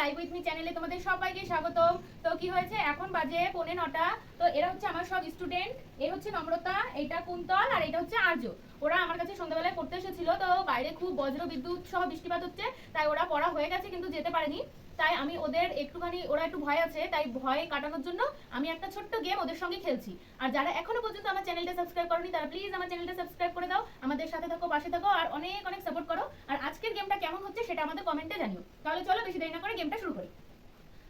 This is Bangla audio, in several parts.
লাইভ উইথ মি চ্যানেলে তোমাদের সবাইকে স্বাগত। তো কি হয়েছে, এখন বাজে 9:45। তো এরা হচ্ছে আমার সব স্টুডেন্ট। এই হচ্ছে নম্রতা, এইটা কুন্তল, আর এটা হচ্ছে আর্য। ওরা আমার কাছে সন্ধ্যাবেলায় পড়তে এসেছিল। তো বাইরে খুব বজ্র বিদ্যুৎ সহ বৃষ্টিপাত হচ্ছে, তাই ওরা পড়া হয়ে গেছে কিন্তু যেতে পারেনি। তাই আমি ওদের একটুখানি, ওরা একটু ভয় আছে, তাই ভয় কাটানোর জন্য আমি একটা ছোট্ট গেম ওদের সঙ্গে খেলছি। আর যারা এখনো পর্যন্ত আমার চ্যানেলটা সাবস্ক্রাইব করোনি তারা প্লিজ আমার চ্যানেলটা সাবস্ক্রাইব করে দাও, আমাদের সাথে থাকো, পাশে থাকো, আর অনেক অনেক সাপোর্ট করো। আর আজকের গেমটা কেমন হচ্ছে সেটা আমাদের কমেন্টে জানিও। তাহলে চলো বেশি দেরি না করে গেমটা শুরু করি।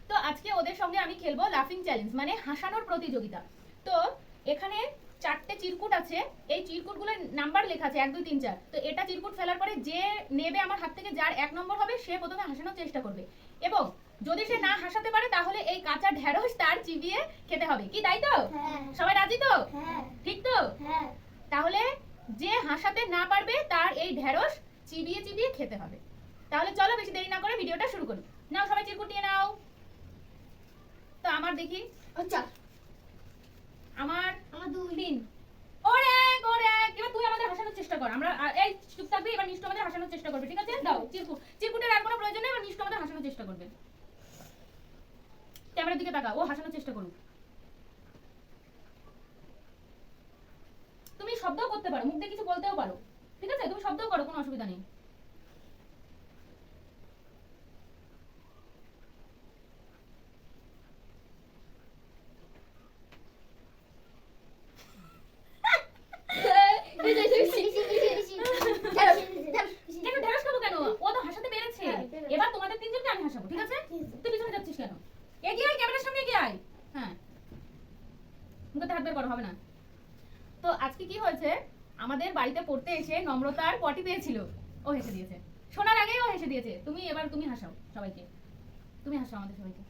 তো আজকে ওদের সঙ্গে আমি খেলবো লাফিং চ্যালেঞ্জ, মানে হাসানোর প্রতিযোগিতা। তো এখানে 4টে চিরকুট আছে, এই চিরকুটগুলোর নাম্বার লেখা আছে 1 2 3 4। তো এটা চিরকুট ফেলার পরে যে নেবে আমার হাত থেকে, যার 1 নম্বর হবে সে প্রথমে হাসানোর চেষ্টা করবে, এবং যদি সে না হাসাতে পারে তাহলে এই কাঁচা ঢেঁড়স তার চিবিয়ে খেতে হবে। কি তাই তো? সবাই রাজি তো? ঠিক তো? তাহলে যে হাসাতে না পারবে তার এই ঢেঁড়স চিবিয়ে চিবিয়ে খেতে হবে। তাহলে চলো বেশি দেরি না করে ভিডিওটা শুরু করি। নাও সবাই চিরকুট নিয়ে নাও। তো আমার দেখি, আচ্ছা আমার 2 3। ওরে ওরে, এবার তুই আমাদের হাসানোর চেষ্টা কর। আমরা এই চুপ থাকবি, এবার মিষ্টু আমাদের হাসানোর চেষ্টা করবে, ঠিক আছে? দাও চিরকুট। চিরকুটের আর কোনো প্রয়োজন নেই, এবার মিষ্টু আমাদের হাসানোর চেষ্টা করবে। ক্যামেরার দিকে তাকা, ও হাসানোর চেষ্টা করুক। তুমি শব্দও করতে পারো, মুখ দিয়ে কিছু বলতেও পারো, ঠিক আছে? তুমি শব্দও করো, কোনো অসুবিধা নেই। কেন ঢেঁড়স খাবো কেন? ও তো হাসাতে পেরেছে। এবার তোমাদের তিনজনকে আমি হাসাবো, ঠিক আছে? তুই পিছনে যাচ্ছিস কেন? এগিয়ে আয়, ক্যামেরার সামনে এগিয়ে আয়। হ্যাঁ, মুখে হাত বের করা হবে না। তো আজকে কি হয়েছে, আমাদের বাড়িতে পড়তে এসে নম্রতার পটি পেয়েছিল, ও হেসে দিয়েছে। শোনার আগেই ও হেসে দিয়েছে। এবার তুমি হাসাও সবাইকে, তুমি হাসাও আমাদের সবাইকে।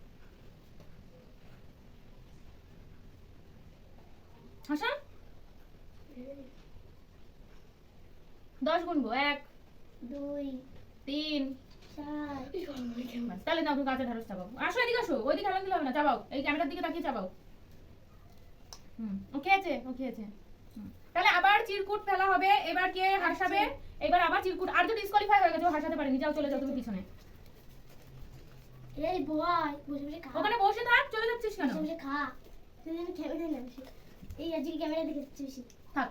হাসা। 10 গুনবো, 1 2 3 4। তাহলে না তুমি কাঁচা ঢেঁড়স চাবাও। আসো এদিকে, আসো, ওইদিকে হেলান দিলে হবে না, চাবাও, এই ক্যামেরার দিকে তাকিয়ে চাবাও। ওকে আছে, ওকে আছে। তাহলে আবার চিরকুট ফেলা হবে। এবার কে হাসাবে? এবার আবার চিরকুট। আর যদি ডিসকোয়ালিফাই হয়ে গেছে, ও হাসাতে পারেনি, যাও চলে যাও তুমি পিছনে। এই বয় বসে বসে খা, ওখানে বসে থাক, চলে যাচ্ছিস কেন? বসে বসে খা। তুই যেন ক্যামেরা না বেশি, এই আজকে ক্যামেরা দেখে বেশি থাক,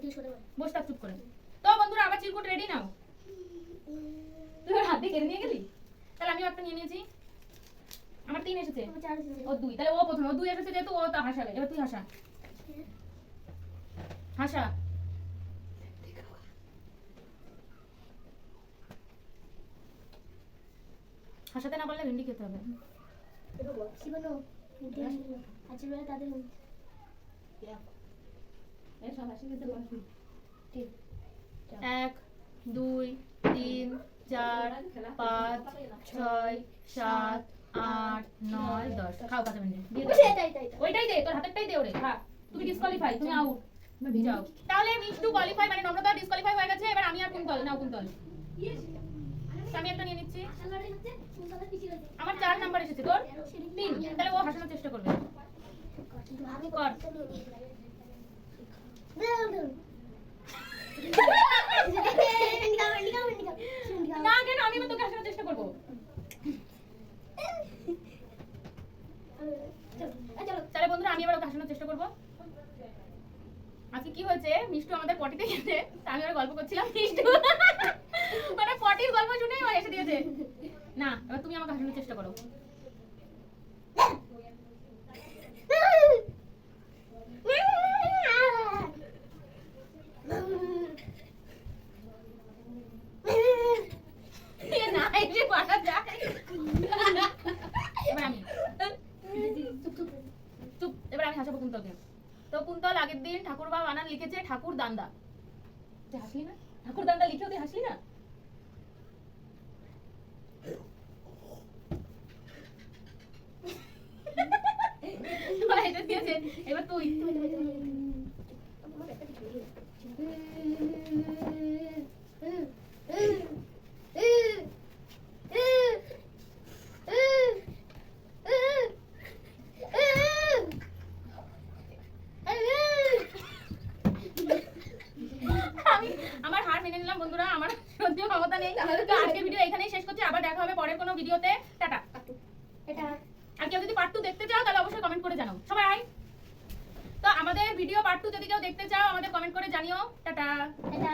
তুই সরে বল। বসে থাক চুপ করে। তো বন্ধুরা আবার চিরকুট রেডি নাও। তুই ওর হাত দিয়ে কেড়ে নিয়ে গেলি। তাহলে আমি একটা নিয়ে নিয়েছি। আমার 3 এসেছে, আমার 4 এসেছে। ও 2। তাহলে ও প্রথমে, ও 2 এসেছে যেহেতু ও তা হাসাবে। এবার তুই হাসা, হাসা। হাসাতে না পারলে ভেন্ডি খেতে হবে। শিবানো আজকে বেলা তাদের 1 2 3 4 5 6 7 8 9 10। খাও কাঁচা ভেন্ডি দিয়ে দে। ওইটাই দে, তোর হাতেরটাই দে ওরে, খা। তুমি ডিসকোয়ালিফাই, তুমি আউট। যাও। তাহলে মিষ্টু কোয়ালিফাই, মানে নম্রতা ডিসকোয়ালিফাই হয়ে গেছে। এবার আমি আর কুন্তল, নাও কুন্তল। আমি একটা নিয়ে নিচ্ছি। আমার 4 নাম্বার এসেছে, তোর 3। তাহলে ও হাসানোর চেষ্টা করবে, কর। না কেন, আমি এবার তোকে হাসানোর চেষ্টা করবো। তাহলে বন্ধুরা আমি এবার ওকে হাসানোর চেষ্টা করবো। আজকে কি হয়েছে, মিষ্টু আমাদের পটিতে গেছে, আমি ওর গল্প করছিলাম, মিষ্টু মানে পটির গল্প শুনে ও এসে দিয়েছে। না, এবার তুমি আমাকে হাসানোর চেষ্টা করো। না এসে পারা যায়। এবার আমি চুপ, এবার আমি হাসাবো কুন্তলকে। তো কুন্তল আগের দিন ঠাকুর বা বানান লিখেছে ঠাকুর দান্দা। তুই হাসলি না? ঠাকুর দান্দা লিখেও তুই হাসলি না? এটা দিয়েছে। এবার তুই আমার হার মেনে নিলাম বন্ধুরা, আমার সহ্য ক্ষমতা নেই। তো আজকের ভিডিও এখানেই শেষ করছি, আবার দেখা হবে পরের কোনো ভিডিওতে। টাটা। দেখতে চাও তাহলে অবশ্যই কমেন্ট করে জানাও সবাই। তো আমাদের ভিডিও পার্ট 2 যদি কেউ দেখতে চাও আমাদের কমেন্ট করে জানিও। টাটা। এটা